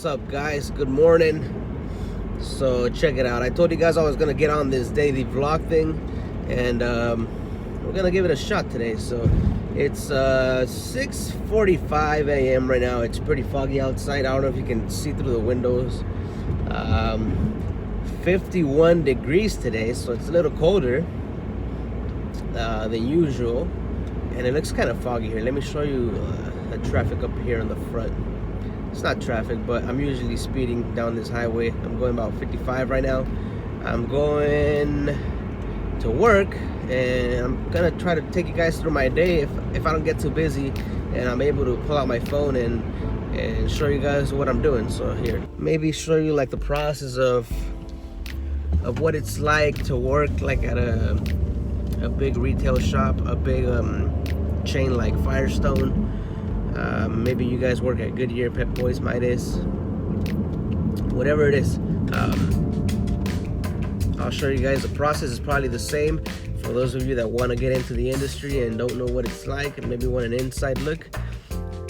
What's up, guys? Good morning. So check it out. I told you guys I was gonna get on this daily vlog thing, and we're gonna give it a shot today. So it's 6:45 a.m. right now. It's pretty foggy outside. I don't know if you can see through the windows. 51 degrees today, so it's a little colder than usual, and it looks kind of foggy here. Let me show you the traffic up here in the front. It's not traffic, but I'm usually speeding down this highway. I'm going about 55 right now. I'm going to work, and I'm gonna try to take you guys through my day if I don't get too busy and I'm able to pull out my phone and show you guys what I'm doing. So here, maybe show you like the process of what it's like to work like at a big retail shop, a big chain like Firestone. Maybe you guys work at Goodyear, Pep Boys, Midas, whatever it is. I'll show you guys. The process is probably the same for those of you that want to get into the industry and don't know what it's like and maybe want an inside look.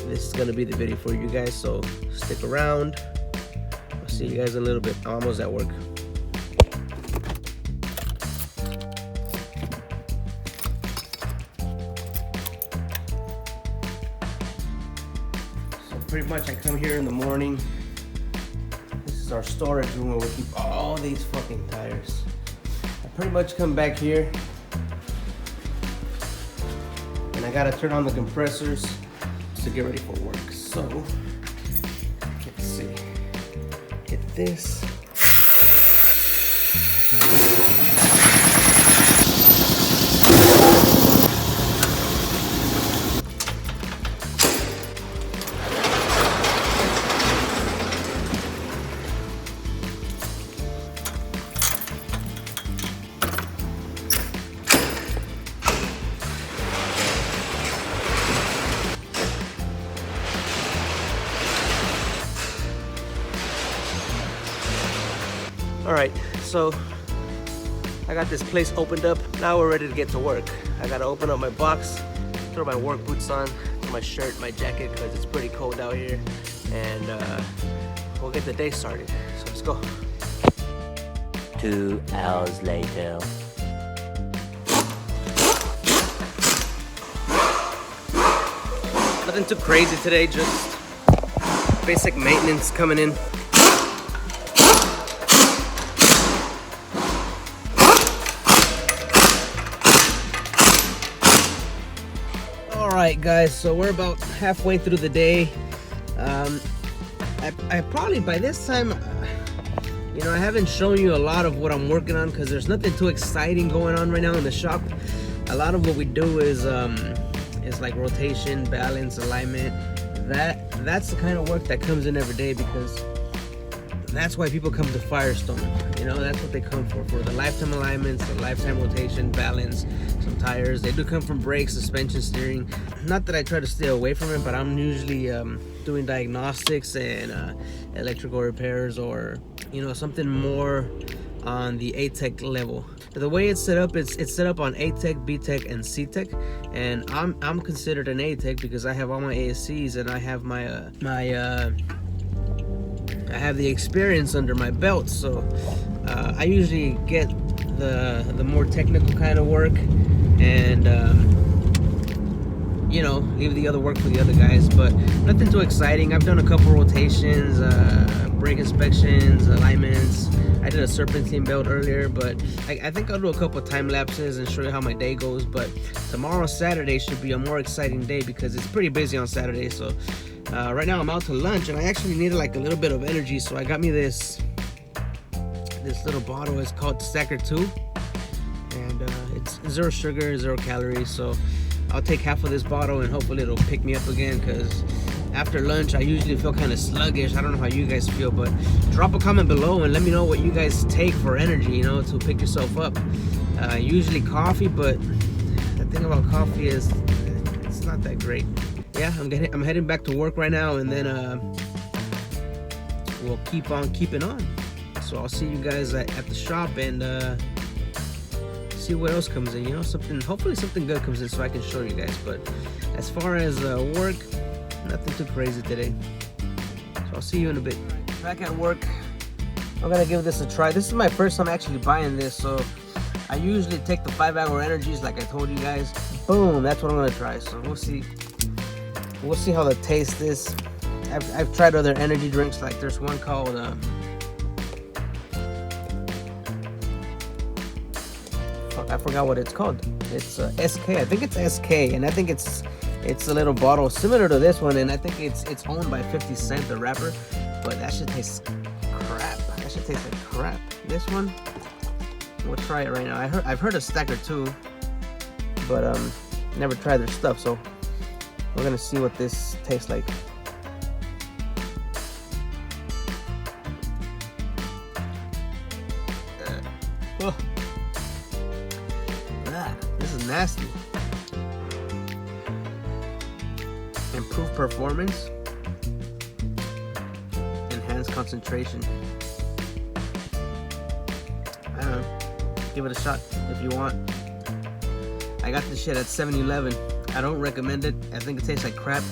This is going to be the video for you guys, so stick around. I'll see you guys in a little bit. I'm almost at work. Pretty much I come here in the morning. This is our storage room where we keep all these fucking tires. I pretty much come back here and I gotta turn on the compressors to get ready for work. So let's see, get this. All right, so I got this place opened up. Now we're ready to get to work. I gotta open up my box, throw my work boots on, my shirt, my jacket, because it's pretty cold out here, and we'll get the day started. So let's go. 2 hours later. Nothing too crazy today, just basic maintenance coming in. Alright guys, so we're about halfway through the day. I probably by this time, you know, I haven't shown you a lot of what I'm working on because there's nothing too exciting going on right now in the shop. A lot of what we do is like rotation, balance, alignment. That's the kind of work that comes in every day, because that's why people come to Firestone. You know, that's what they come for the lifetime alignments, the lifetime rotation, balance, some tires. They do come from brakes, suspension, steering. Not that I try to stay away from it, but I'm usually doing diagnostics and electrical repairs, or, you know, something more on the A-Tech level. The way it's set up, it's set up on A-Tech, B-Tech, and C-Tech, and I'm considered an A-Tech because I have all my ASEs and I have I have the experience under my belt. So I usually get the more technical kind of work, and you know, leave the other work for the other guys, but nothing too exciting. I've done a couple rotations, brake inspections, alignments. I did a serpentine belt earlier, but I think I'll do a couple time lapses and show you how my day goes. But tomorrow, Saturday, should be a more exciting day because it's pretty busy on Saturday. So right now I'm out to lunch, and I actually needed like a little bit of energy, so I got me this little bottle. It's called Stacker 2, and it's 0 sugar, 0 calories. So I'll take half of this bottle and hopefully it'll pick me up again, because after lunch I usually feel kind of sluggish. I don't know how you guys feel, but drop a comment below and let me know what you guys take for energy, you know, to pick yourself up. Usually coffee, but the thing about coffee is it's not that great. Yeah, I'm heading back to work right now, and then we'll keep on keeping on. So I'll see you guys at the shop and see what else comes in, you know, hopefully something good comes in so I can show you guys. But as far as work, nothing too crazy today. So I'll see you in a bit. Back at work. I'm gonna give this a try. This is my first time actually buying this, so I usually take the 5-hour energies like I told you guys. Boom, that's what I'm gonna try. So we'll see. We'll see how the taste is. I've tried other energy drinks, like there's one called I forgot what it's called. It's SK. I think it's SK, and I think it's a little bottle similar to this one, and I think it's owned by 50 Cent, the rapper. But that shit tastes crap. That shit tastes like crap. This one, we'll try it right now. I've heard of Stacker too, but never tried their stuff. So we're gonna see what this tastes like. This is nasty. Improved performance, enhanced concentration. I don't know. Give it a shot if you want. I got this shit at 7-Eleven. I don't recommend it. I think it tastes like crap.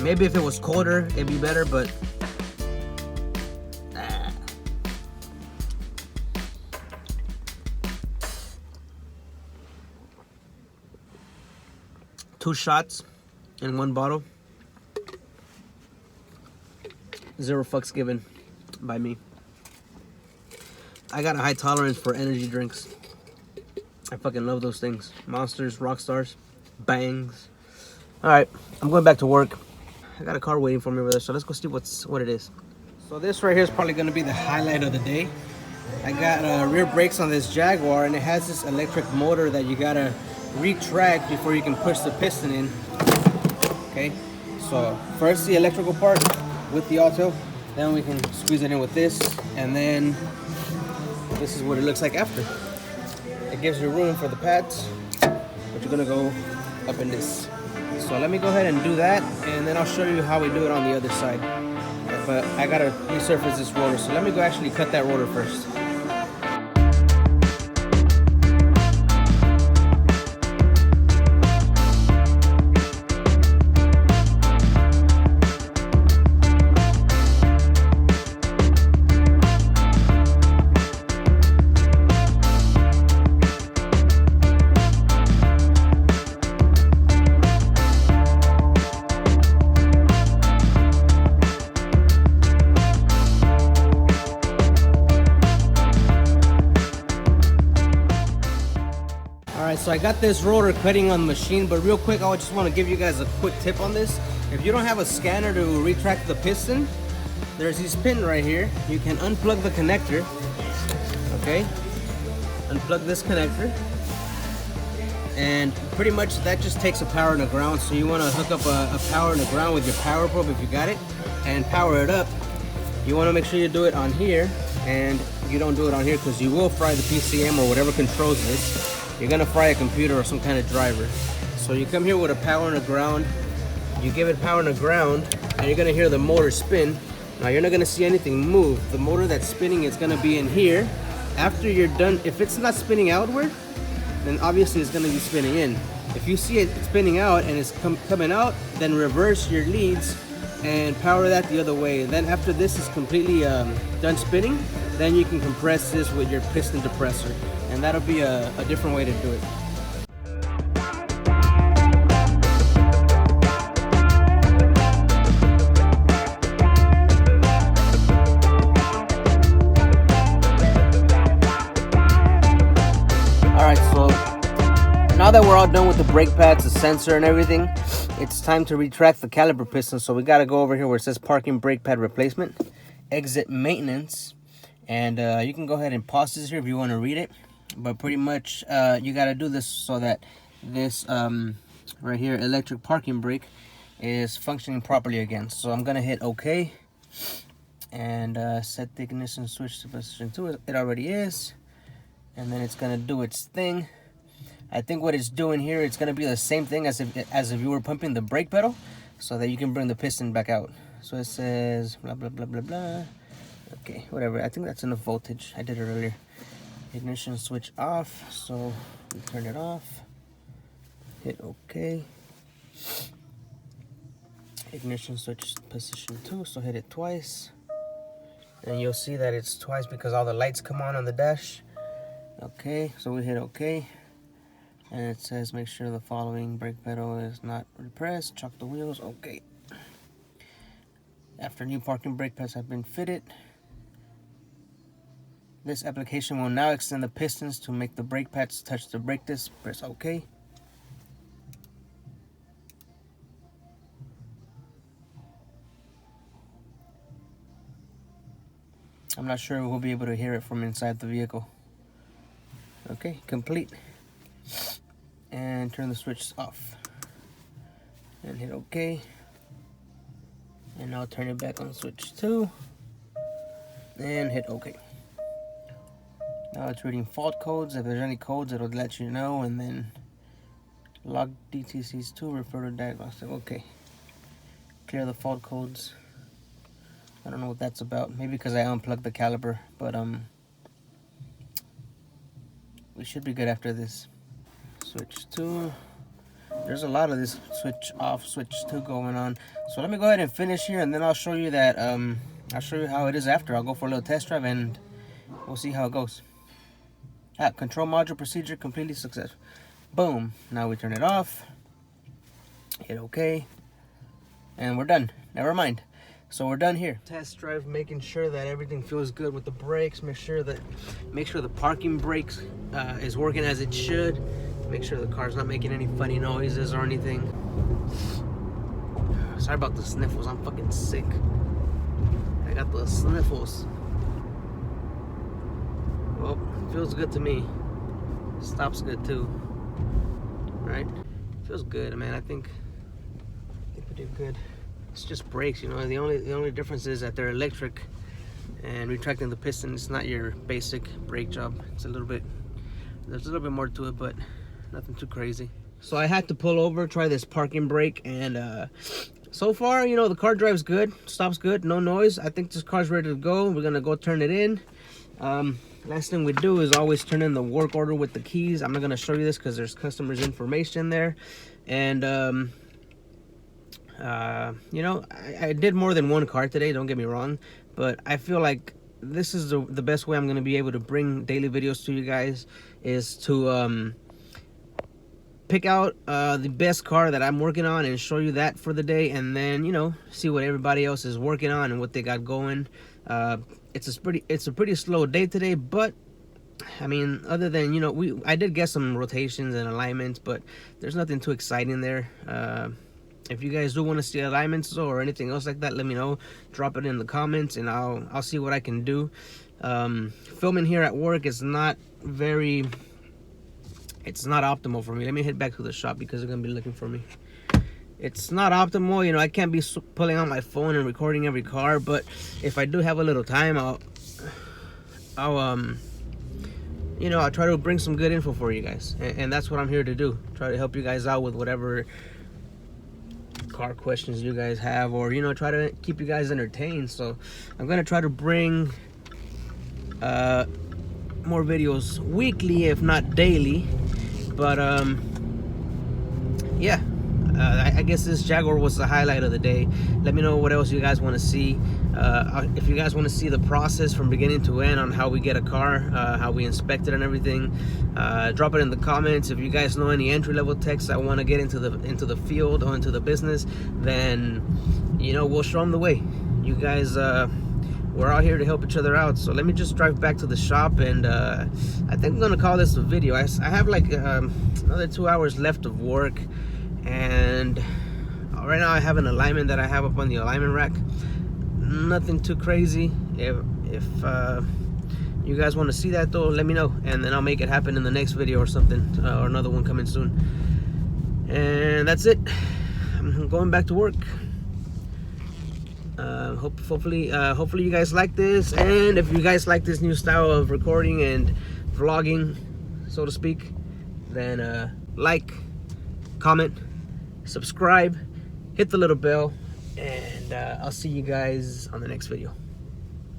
Maybe if it was colder, it'd be better, but two shots in one bottle. 0 fucks given by me. I got a high tolerance for energy drinks. I fucking love those things. Monsters, Rockstars, Bangs. Alright, I'm going back to work. I got a car waiting for me over there, so let's go see what it is. So this right here is probably gonna be the highlight of the day. I got rear brakes on this Jaguar, and it has this electric motor that you gotta retract before you can push the piston in. Okay, so first the electrical part with the auto, then we can squeeze it in with this, and then this is what it looks like after. It gives you room for the pads, but you're gonna go up in this. So let me go ahead and do that, and then I'll show you how we do it on the other side. But I gotta resurface this rotor, so let me go actually cut that rotor first. Alright, so I got this rotor cutting on the machine, but real quick, I just want to give you guys a quick tip on this. If you don't have a scanner to retract the piston, there's this pin right here. You can unplug the connector, okay? Unplug this connector, and pretty much that just takes a power and a ground. So you want to hook up a power and a ground with your power probe if you got it, and power it up. You want to make sure you do it on here, and you don't do it on here because you will fry the PCM or whatever controls this. You're gonna fry a computer or some kind of driver. So you come here with a power and a ground, you give it power and a ground, and you're gonna hear the motor spin. Now you're not gonna see anything move. The motor that's spinning is gonna be in here. After you're done, if it's not spinning outward, then obviously it's gonna be spinning in. If you see it spinning out and it's coming out, then reverse your leads and power that the other way. And then after this is completely done spinning, then you can compress this with your piston depressor. And that'll be a different way to do it. Alright, so now that we're all done with the brake pads, the sensor and everything, it's time to retract the caliper piston. So we gotta go over here where it says parking brake pad replacement, exit maintenance, and you can go ahead and pause this here if you want to read it. But pretty much you got to do this so that this right here electric parking brake is functioning properly again. So I'm gonna hit OK and set the ignition switch to position 2. It already is, and then it's gonna do its thing. I think what it's doing here, it's gonna be the same thing as if you were pumping the brake pedal, so that you can bring the piston back out. So it says blah blah blah blah blah. Okay, whatever. I think that's enough voltage. I did it earlier. Ignition switch off, so we turn it off. Hit OK. Ignition switch position 2, so hit it twice. and you'll see that it's twice because all the lights come on the dash. Okay, so we hit OK, and it says make sure the following brake pedal is not repressed. Chock the wheels. Okay. After new parking brake pads have been fitted, this application will now extend the pistons to make the brake pads touch the brake disc. Press OK. I'm not sure we'll be able to hear it from inside the vehicle. Okay, complete. And turn the switch off. And hit OK. And now turn it back on switch 2. And hit OK. Now it's reading fault codes. If there's any codes, it'll let you know. And then log DTCs to refer to diagnostic. Okay. Clear the fault codes. I don't know what that's about. Maybe because I unplugged the caliper, but we should be good after this. Switch 2. There's a lot of this switch off, switch 2 going on. So let me go ahead and finish here, and then I'll show you that. I'll show you how it is after. I'll go for a little test drive, and we'll see how it goes. Control module procedure completely successful. Boom. Now we turn it off. Hit OK, and we're done. Never mind. So we're done here. Test drive, making sure that everything feels good with the brakes. Make sure the parking brakes is working as it should. Make sure the car's not making any funny noises or anything. Sorry about the sniffles. I'm fucking sick. I got the sniffles. Well, feels good to me. Stops good too. Right? Feels good, man. I think we did good. It's just brakes, you know. The only difference is that they're electric, and retracting the piston is not your basic brake job. It's a little bit, there's a little bit more to it, but nothing too crazy. So I had to pull over, try this parking brake, and so far, you know, the car drives good, stops good, no noise. I think this car's ready to go. We're gonna go turn it in. Last thing we do is always turn in the work order with the keys. I'm not gonna show you this because there's customers' information there, and you know, I did more than one car today, don't get me wrong, but I feel like this is the best way I'm going to be able to bring daily videos to you guys, is to pick out the best car that I'm working on and show you that for the day, and then, you know, see what everybody else is working on and what they got going. It's a pretty slow day today, but I mean, other than, you know, I did get some rotations and alignments, but there's nothing too exciting there. If you guys do want to see alignments or anything else like that, let me know. Drop it in the comments, and I'll see what I can do. Filming here at work is not it's not optimal for me. Let me head back to the shop because they're gonna be looking for me. It's not optimal, you know. I can't be pulling out my phone and recording every car, but if I do have a little time, I'll you know, I'll try to bring some good info for you guys, and that's what I'm here to do. Try to help you guys out with whatever car questions you guys have, or, you know, try to keep you guys entertained. So I'm gonna try to bring more videos weekly, if not daily, but yeah, I guess this Jaguar was the highlight of the day. Let me know what else you guys want to see. If you guys want to see the process from beginning to end on how we get a car, how we inspect it and everything, drop it in the comments. If you guys know any entry-level techs that want to get into the field or into the business, then, you know, we'll show them the way. You guys, we're out here to help each other out. So let me just drive back to the shop, and I think I'm gonna call this a video. I have like another 2 hours left of work, and right now I have an alignment that I have up on the alignment rack. Nothing too crazy. If you guys want to see that though, let me know, and then I'll make it happen in the next video or something, or another one coming soon. And that's it. I'm going back to work. Hopefully you guys like this, and if you guys like this new style of recording and vlogging, so to speak, then like, comment, subscribe, hit the little bell, and I'll see you guys on the next video.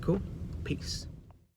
Cool? Peace.